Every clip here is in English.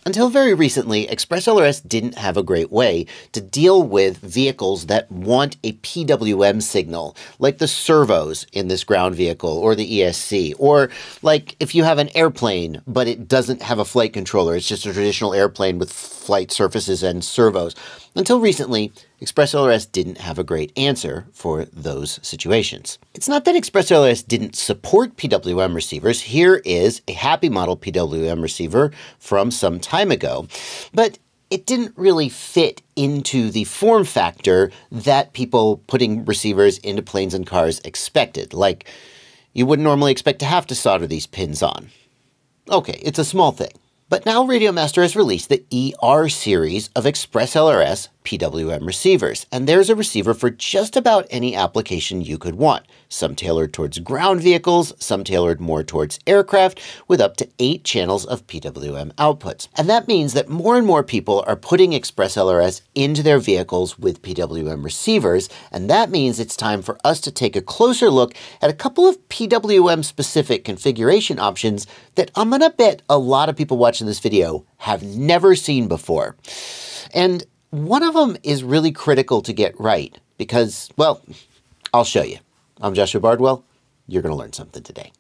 Until very recently, ExpressLRS didn't have a great way to deal with vehicles that want a PWM signal, like the servos in this ground vehicle or the ESC, or like if you have an airplane, but it doesn't have a flight controller, it's just a traditional airplane with flight surfaces and servos. Until recently, ExpressLRS didn't have a great answer for those situations. It's not that ExpressLRS didn't support PWM receivers. Here is a Happy Model PWM receiver from some time ago, but it didn't really fit into the form factor that people putting receivers into planes and cars expected. Like, you wouldn't normally expect to have to solder these pins on. Okay, it's a small thing. But now Radiomaster has released the ER series of ExpressLRS PWM receivers, and there's a receiver for just about any application you could want. Some tailored towards ground vehicles, some tailored more towards aircraft, with up to 8 channels of PWM outputs. And that means that more and more people are putting ExpressLRS into their vehicles with PWM receivers, and that means it's time for us to take a closer look at a couple of PWM-specific configuration options that I'm gonna bet a lot of people watching this video have never seen before. And one of them is really critical to get right because, well, I'll show you. I'm Joshua Bardwell. You're going to learn something today.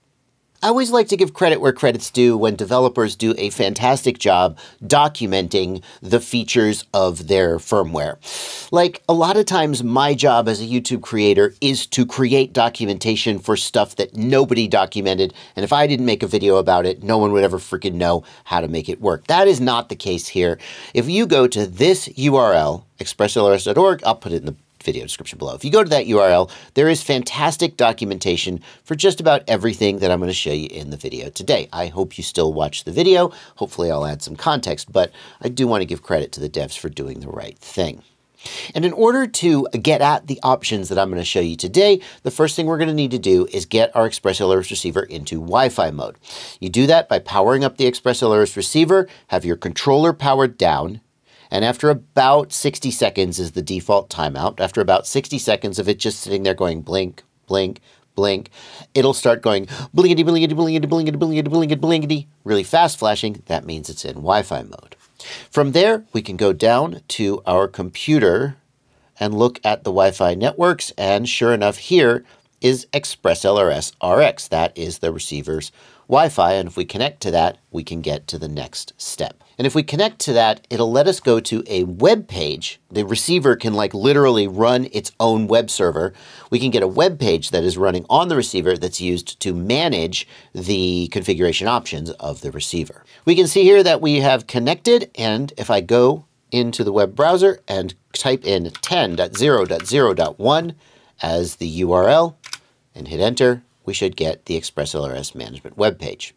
I always like to give credit where credit's due when developers do a fantastic job documenting the features of their firmware. Like, a lot of times my job as a YouTube creator is to create documentation for stuff that nobody documented, and if I didn't make a video about it, no one would ever freaking know how to make it work. That is not the case here. If you go to this URL, expresslrs.org, I'll put it in the video description below. If you go to that URL, there is fantastic documentation for just about everything that I'm going to show you in the video today. I hope you still watch the video. Hopefully I'll add some context, but I do want to give credit to the devs for doing the right thing. And in order to get at the options that I'm going to show you today, the first thing we're going to need to do is get our ExpressLRS receiver into Wi-Fi mode. You do that by powering up the ExpressLRS receiver, have your controller powered down, and after about 60 seconds is the default timeout. After about 60 seconds of it just sitting there going blink, blink, blink, it'll start going blinkety, blinkety, blinkety, blinkety, blinkety, blinkety, blinkety, really fast flashing. That means it's in Wi-Fi mode. From there, we can go down to our computer and look at the Wi-Fi networks. And sure enough, here is ExpressLRS RX. That is the receiver's Wi-Fi, and if we connect to that, we can get to the next step. And if we connect to that, it'll let us go to a web page. The receiver can like literally run its own web server. We can get a web page that is running on the receiver that's used to manage the configuration options of the receiver. We can see here that we have connected, and if I go into the web browser and type in 10.0.0.1 as the URL and hit enter, we should get the ExpressLRS management webpage.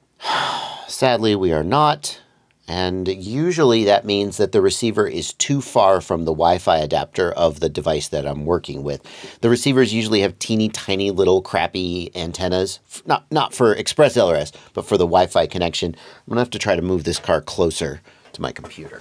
Sadly, we are not, and usually that means that the receiver is too far from the Wi-Fi adapter of the device that I'm working with. The receivers usually have teeny tiny little crappy antennas, not for ExpressLRS, but for the Wi-Fi connection. I'm gonna have to try to move this car closer to my computer.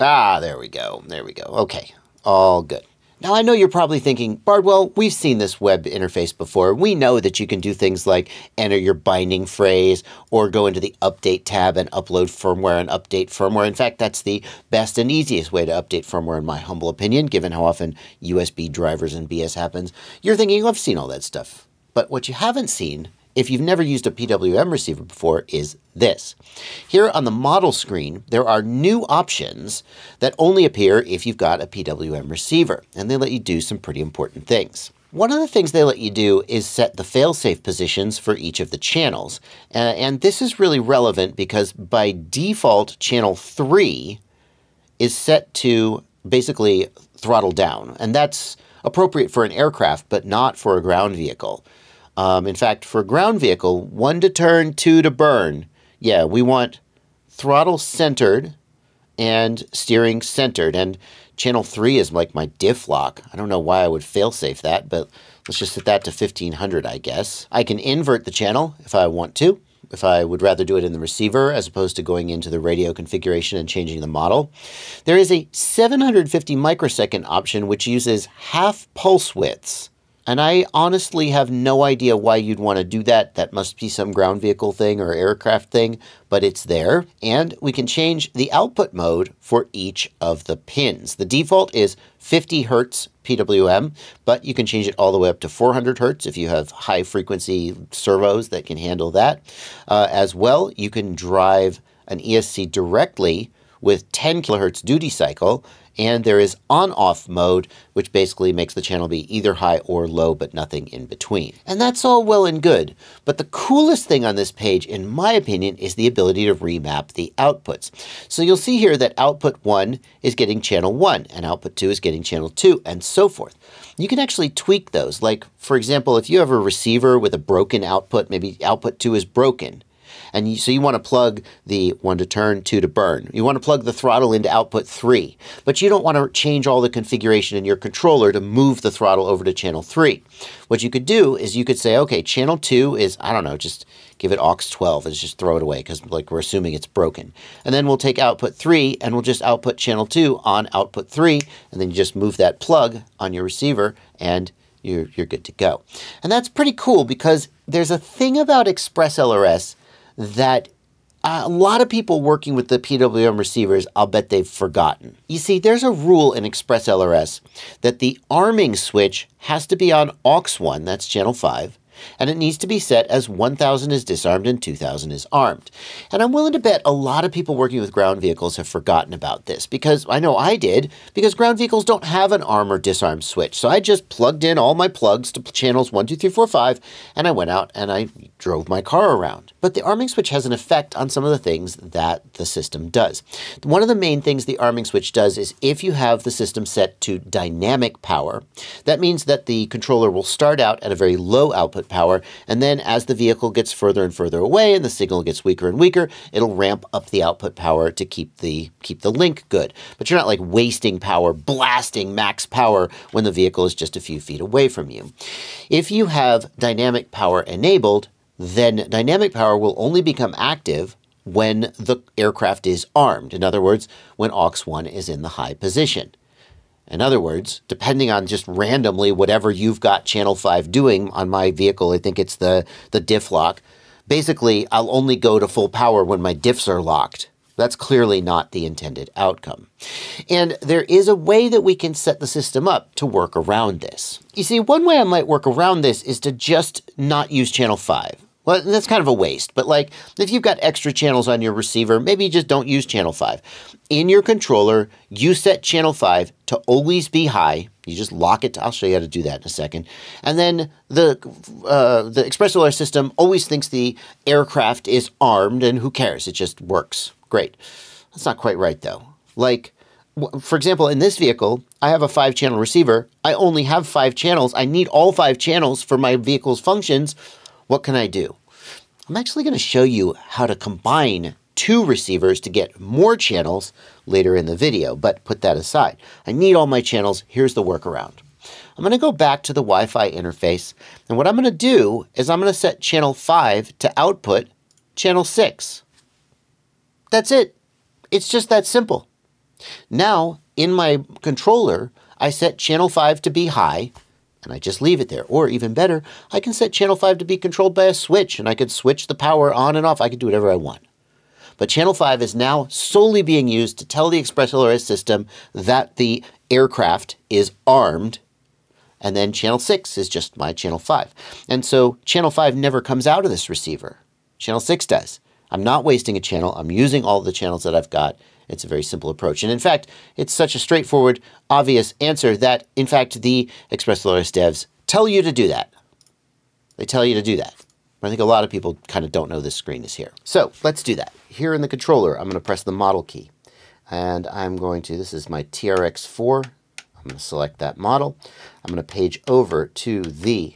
Ah, there we go, there we go. Okay, all good. Now, I know you're probably thinking, Bardwell, we've seen this web interface before. We know that you can do things like enter your binding phrase or go into the update tab and upload firmware and update firmware. In fact, that's the best and easiest way to update firmware, in my humble opinion, given how often USB drivers and BS happens. You're thinking, oh, I've seen all that stuff. But what you haven't seen, if you've never used a PWM receiver before, is this. Here on the model screen, there are new options that only appear if you've got a PWM receiver, and they let you do some pretty important things. One of the things they let you do is set the fail-safe positions for each of the channels. And this is really relevant because by default, channel 3 is set to basically throttle down, and that's appropriate for an aircraft, but not for a ground vehicle. In fact, for a ground vehicle, 1 to turn, 2 to burn. Yeah, we want throttle centered and steering centered. And channel 3 is like my diff lock. I don't know why I would fail-safe that, but let's just set that to 1500, I guess. I can invert the channel if I want to, if I would rather do it in the receiver as opposed to going into the radio configuration and changing the model. There is a 750 microsecond option which uses half pulse widths. And I honestly have no idea why you'd want to do that. That must be some ground vehicle thing or aircraft thing, but it's there. And we can change the output mode for each of the pins. The default is 50 hertz PWM, but you can change it all the way up to 400 hertz if you have high frequency servos that can handle that. As well, you can drive an ESC directly with 10 kilohertz duty cycle, and there is on-off mode, which basically makes the channel be either high or low, but nothing in between. And that's all well and good, but the coolest thing on this page, in my opinion, is the ability to remap the outputs. So you'll see here that output 1 is getting channel 1, and output 2 is getting channel 2, and so forth. You can actually tweak those. Like, for example, if you have a receiver with a broken output, maybe output 2 is broken, and so you want to plug the 1 to turn, 2 to burn. You want to plug the throttle into output 3, but you don't want to change all the configuration in your controller to move the throttle over to channel 3. What you could do is you could say, okay, channel 2 is, I don't know, just give it aux 12 and just throw it away because like we're assuming it's broken. And then we'll take output 3 and we'll just output channel 2 on output 3, and then you just move that plug on your receiver and you're good to go. And that's pretty cool because there's a thing about Express LRS that a lot of people working with the PWM receivers, I'll bet they've forgotten. You see, there's a rule in Express LRS that the arming switch has to be on aux 1, that's channel 5, and it needs to be set as 1000 is disarmed and 2000 is armed. And I'm willing to bet a lot of people working with ground vehicles have forgotten about this, because I know I did, because ground vehicles don't have an arm or disarm switch. So I just plugged in all my plugs to channels 1, 2, 3, 4, 5, and I went out and I drove my car around. But the arming switch has an effect on some of the things that the system does. One of the main things the arming switch does is if you have the system set to dynamic power, that means that the controller will start out at a very low output power, and then as the vehicle gets further and further away and the signal gets weaker and weaker, it'll ramp up the output power to keep the link good. But you're not like wasting power, blasting max power when the vehicle is just a few feet away from you. If you have dynamic power enabled, then dynamic power will only become active when the aircraft is armed. In other words, when aux 1 is in the high position. In other words, depending on just randomly whatever you've got channel 5 doing on my vehicle, I think it's the diff lock, basically I'll only go to full power when my diffs are locked. That's clearly not the intended outcome. And there is a way that we can set the system up to work around this. You see, one way I might work around this is to just not use channel 5. Well, that's kind of a waste, but like if you've got extra channels on your receiver, maybe you just don't use channel 5. In your controller, you set channel 5 to always be high. You just lock it. I'll show you how to do that in a second. And then the Express LRS system always thinks the aircraft is armed, and who cares? It just works. Great. That's not quite right, though. Like, for example, in this vehicle, I have a 5-channel receiver. I only have 5 channels. I need all 5 channels for my vehicle's functions. What can I do? I'm actually going to show you how to combine 2 receivers to get more channels later in the video, but put that aside. I need all my channels. Here's the workaround. I'm going to go back to the Wi-Fi interface, and what I'm going to do is I'm going to set channel 5 to output channel 6. That's it. It's just that simple. Now, in my controller, I set channel 5 to be high, and I just leave it there. Or even better, I can set channel 5 to be controlled by a switch, and I could switch the power on and off. I could do whatever I want. But channel 5 is now solely being used to tell the Express LRS system that the aircraft is armed, and then channel 6 is just my channel 5. And so channel 5 never comes out of this receiver. Channel 6 does. I'm not wasting a channel. I'm using all the channels that I've got. It's a very simple approach. And in fact, it's such a straightforward, obvious answer that, in fact, the Express LRS devs tell you to do that. They tell you to do that. I think a lot of people kind of don't know this screen is here. So let's do that. Here in the controller, I'm going to press the model key. And I'm going to, this is my TRX4. I'm going to select that model. I'm going to page over to the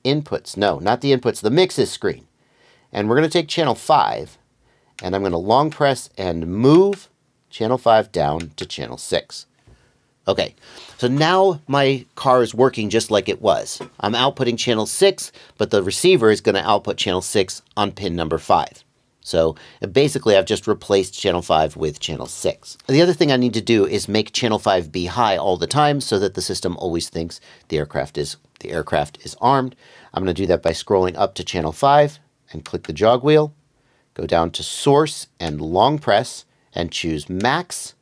inputs. No, not the inputs, the mixes screen. And we're going to take channel 5, and I'm going to long press and move channel 5 down to channel 6. Okay, so now my car is working just like it was. I'm outputting channel 6, but the receiver is going to output channel 6 on pin number 5. So basically, I've just replaced channel 5 with channel 6. The other thing I need to do is make channel 5 be high all the time so that the system always thinks the aircraft is armed. I'm going to do that by scrolling up to channel 5 and click the jog wheel, go down to source and long press and choose max.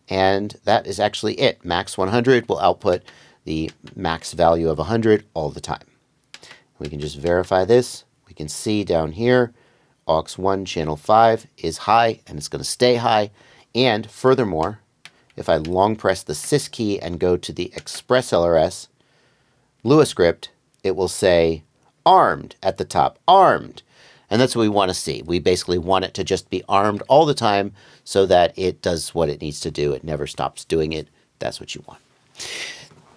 And that is actually it. Max 100 will output the max value of 100 all the time. We can just verify this. We can see down here, aux1 channel 5 is high and it's going to stay high. And furthermore, if I long press the sys key and go to the Express LRS Lua script, it will say armed at the top, armed. And that's what we want to see. We basically want it to just be armed all the time so that it does what it needs to do. It never stops doing it. That's what you want.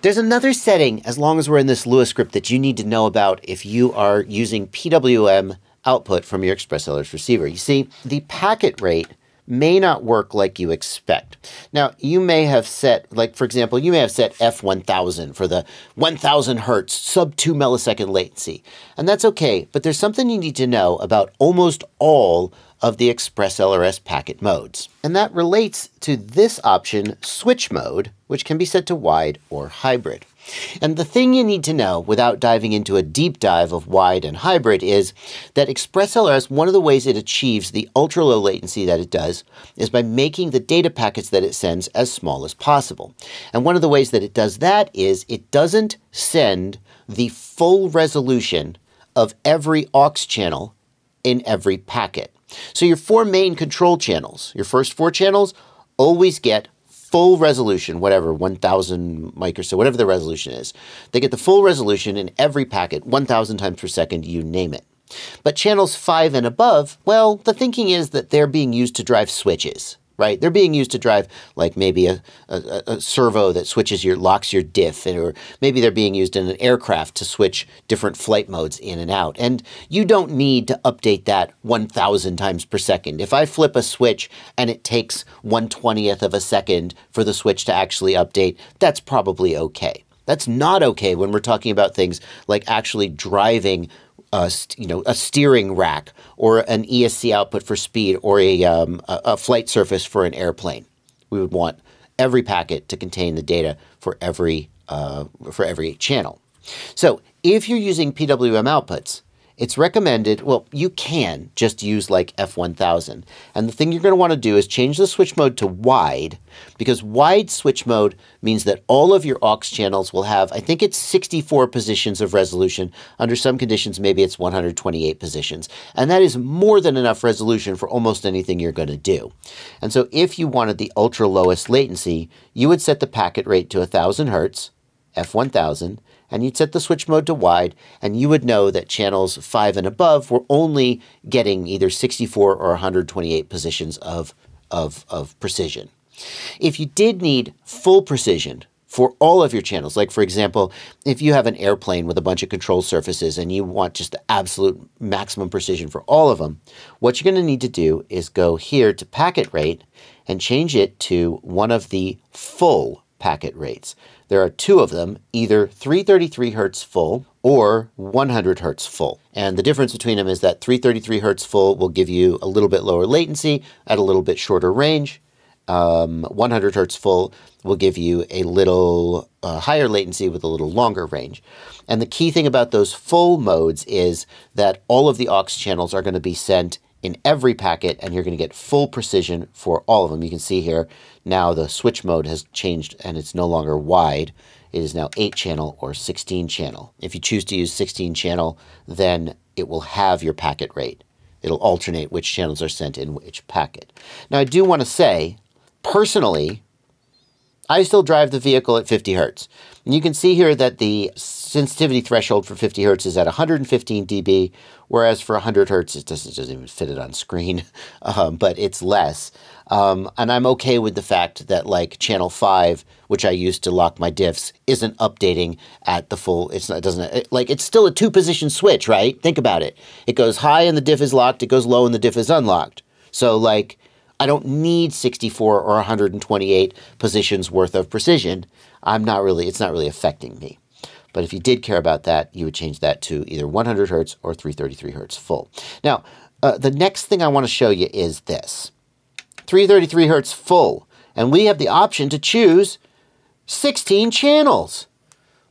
There's another setting, as long as we're in this Lua script, that you need to know about if you are using PWM output from your Express LRS receiver. You see, the packet rate may not work like you expect. Now, you may have set, like for example, you may have set F1000 for the 1000 hertz sub 2 millisecond latency. And that's okay, but there's something you need to know about almost all of the Express LRS packet modes. And that relates to this option, switch mode, which can be set to wide or hybrid. And the thing you need to know without diving into a deep dive of wide and hybrid is that Express LRS, one of the ways it achieves the ultra low latency that it does is by making the data packets that it sends as small as possible. And one of the ways that it does that is it doesn't send the full resolution of every aux channel in every packet. So your 4 main control channels, your first 4 channels, always get full resolution, whatever, 1000 microsecond, whatever the resolution is. They get the full resolution in every packet, 1000 times per second, you name it. But channels 5 and above, well, the thinking is that they're being used to drive switches, right? They're being used to drive like maybe a servo that switches locks your diff, or maybe they're being used in an aircraft to switch different flight modes in and out. And you don't need to update that 1000 times per second. If I flip a switch and it takes 1/20th of a second for the switch to actually update, that's probably okay. That's not okay when we're talking about things like actually driving a steering rack or an ESC output for speed or a flight surface for an airplane. We would want every packet to contain the data for every channel. So if you're using PWM outputs, it's recommended, well, you can just use like F1000. And the thing you're going to want to do is change the switch mode to wide, because wide switch mode means that all of your aux channels will have, I think it's 64 positions of resolution. Under some conditions, maybe it's 128 positions. And that is more than enough resolution for almost anything you're going to do. And so if you wanted the ultra lowest latency, you would set the packet rate to 1000 hertz, F1000, and you'd set the switch mode to wide, and you would know that channels 5 and above were only getting either 64 or 128 positions of precision. If you did need full precision for all of your channels, like for example, if you have an airplane with a bunch of control surfaces and you want just the absolute maximum precision for all of them, what you're going to need to do is go here to packet rate and change it to one of the full packet rates. There are 2 of them, either 333 hertz full or 100 hertz full. And the difference between them is that 333 hertz full will give you a little bit lower latency at a little bit shorter range. 100 hertz full will give you a little higher latency with a little longer range. And the key thing about those full modes is that all of the aux channels are going to be sent in every packet, and you're going to get full precision for all of them. You can see here now the switch mode has changed and it's no longer wide. It is now 8 channel or 16 channel. If you choose to use 16 channel, then it will have your packet rate. It'll alternate which channels are sent in which packet. Now, I do want to say, personally, I still drive the vehicle at 50 hertz. And you can see here that the sensitivity threshold for 50 hertz is at 115 dB, whereas for 100 hertz, it doesn't even fit it on screen, but it's less. And I'm okay with the fact that like channel 5, which I use to lock my diffs, isn't updating at the full, it's still a 2-position switch, right? Think about it. It goes high and the diff is locked, it goes low and the diff is unlocked. So like, I don't need 64 or 128 positions worth of precision. It's not really affecting me. But if you did care about that, you would change that to either 100 hertz or 333 hertz full. Now, the next thing I want to show you is this. 333 hertz full. And we have the option to choose 16 channels.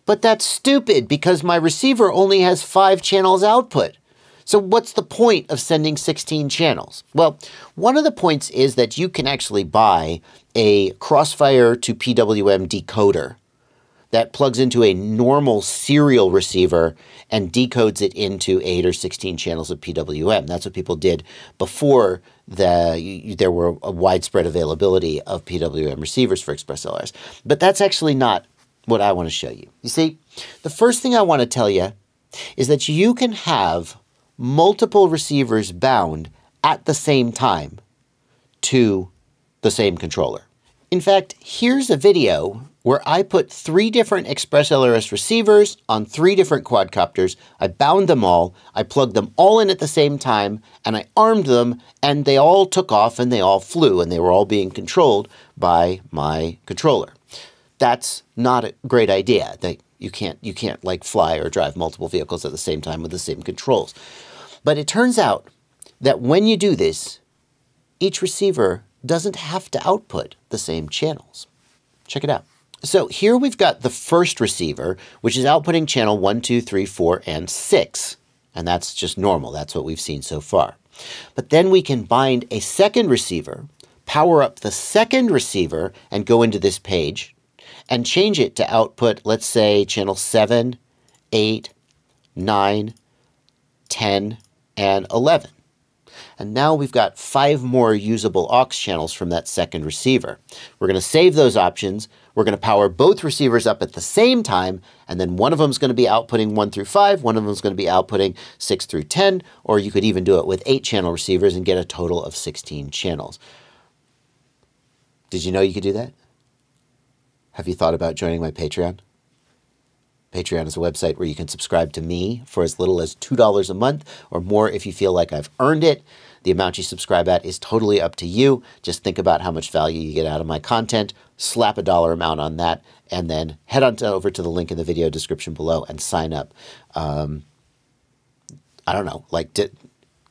But that's stupid because my receiver only has 5 channels output. So what's the point of sending 16 channels? Well, one of the points is that you can actually buy a Crossfire to PWM decoder that plugs into a normal serial receiver and decodes it into 8 or 16 channels of PWM. That's what people did before there were a widespread availability of PWM receivers for Express LRS. But that's actually not what I want to show you. You see, the first thing I want to tell you is that you can have multiple receivers bound at the same time to the same controller. In fact, here's a video where I put 3 different Express LRS receivers on 3 different quadcopters. I bound them all, I plugged them all in at the same time, and I armed them, and they all took off and they all flew, and they were all being controlled by my controller. That's not a great idea. You can't like fly or drive multiple vehicles at the same time with the same controls. But it turns out that when you do this, each receiver doesn't have to output the same channels. Check it out. So here we've got the first receiver, which is outputting channel 1, 2, 3, 4, and 6. And that's just normal. That's what we've seen so far. But then we can bind a second receiver, power up the second receiver, and go into this page and change it to output, let's say, channel 7, 8, 9, 10, and 11. And now we've got 5 more usable aux channels from that second receiver. We're going to save those options. We're going to power both receivers up at the same time, and then one of them is going to be outputting 1 through 5, one of them is going to be outputting 6 through 10, or you could even do it with 8 channel receivers and get a total of 16 channels. Did you know you could do that? Have you thought about joining my Patreon? Patreon is a website where you can subscribe to me for as little as $2 a month or more if you feel like I've earned it. The amount you subscribe at is totally up to you. Just think about how much value you get out of my content, slap a dollar amount on that, and then head on over to the link in the video description below and sign up. I don't know,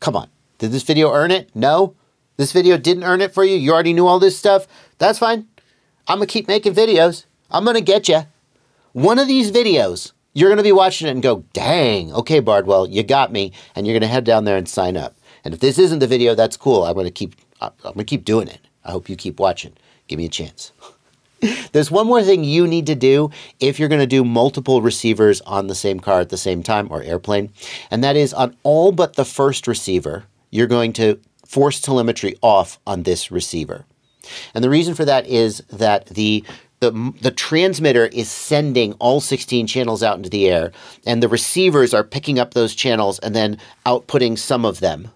come on. Did this video earn it? No? This video didn't earn it for you? You already knew all this stuff? That's fine. I'm going to keep making videos. I'm going to get you. One of these videos, you're going to be watching it and go, dang, okay, Bardwell, you got me. And you're going to head down there and sign up. And if this isn't the video, that's cool. I'm going to keep doing it. I hope you keep watching. Give me a chance. There's one more thing you need to do if you're going to do multiple receivers on the same car at the same time or airplane. And that is on all but the first receiver, you're going to force telemetry off on this receiver. And the reason for that is that the transmitter is sending all 16 channels out into the air, and the receivers are picking up those channels and then outputting some of them.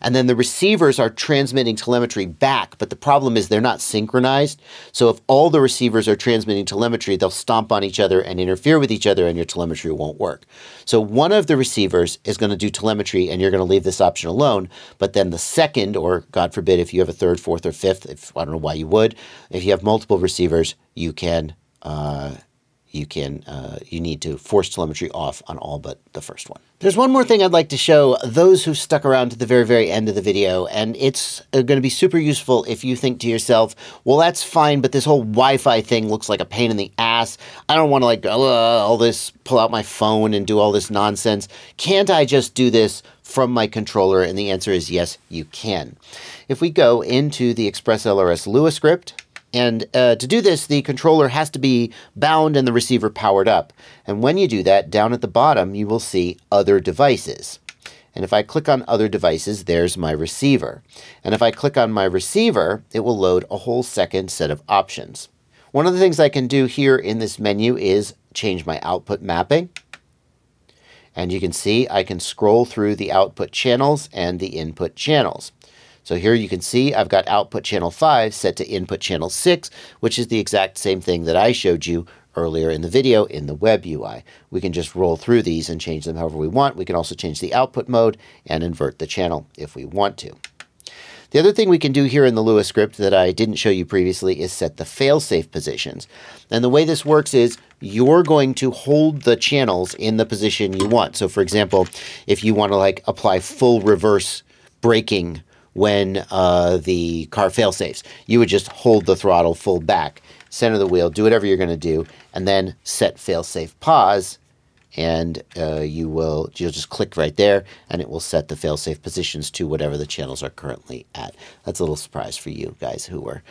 And then the receivers are transmitting telemetry back, but the problem is they're not synchronized. So if all the receivers are transmitting telemetry, they'll stomp on each other and interfere with each other, and your telemetry won't work. So one of the receivers is going to do telemetry, and you're going to leave this option alone. But then the second, or God forbid, if you have a third, fourth, or fifth, I don't know why you would, if you have multiple receivers, you need to force telemetry off on all but the first one. There's one more thing I'd like to show those who stuck around to the very, very end of the video, and it's going to be super useful if you think to yourself, well, that's fine, but this whole Wi-Fi thing looks like a pain in the ass. I don't want to all this, pull out my phone and do all this nonsense. Can't I just do this from my controller? And the answer is yes, you can. If we go into the Express LRS Lua script, and to do this, the controller has to be bound and the receiver powered up. And when you do that, down at the bottom, you will see Other Devices. And if I click on Other Devices, there's my receiver. And if I click on my receiver, it will load a whole second set of options. One of the things I can do here in this menu is change my output mapping. And you can see I can scroll through the output channels and the input channels. So here you can see I've got output channel 5 set to input channel 6, which is the exact same thing that I showed you earlier in the video in the web UI. We can just roll through these and change them however we want. We can also change the output mode and invert the channel if we want to. The other thing we can do here in the Lua script that I didn't show you previously is set the fail-safe positions. And the way this works is you're going to hold the channels in the position you want. So for example, if you want to apply full reverse braking when the car fail-safes. You would just hold the throttle full back, center the wheel, do whatever you're going to do, and then set fail-safe pause, and you'll just click right there, and it will set the fail-safe positions to whatever the channels are currently at. That's a little surprise for you guys who are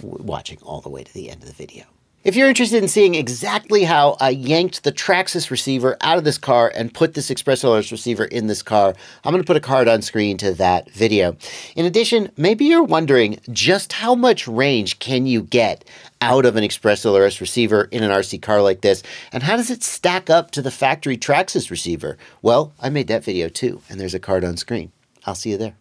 watching all the way to the end of the video. If you're interested in seeing exactly how I yanked the Traxxas receiver out of this car and put this Express LRS receiver in this car, I'm going to put a card on screen to that video. In addition, maybe you're wondering just how much range can you get out of an Express LRS receiver in an RC car like this, and how does it stack up to the factory Traxxas receiver? Well, I made that video too, and there's a card on screen. I'll see you there.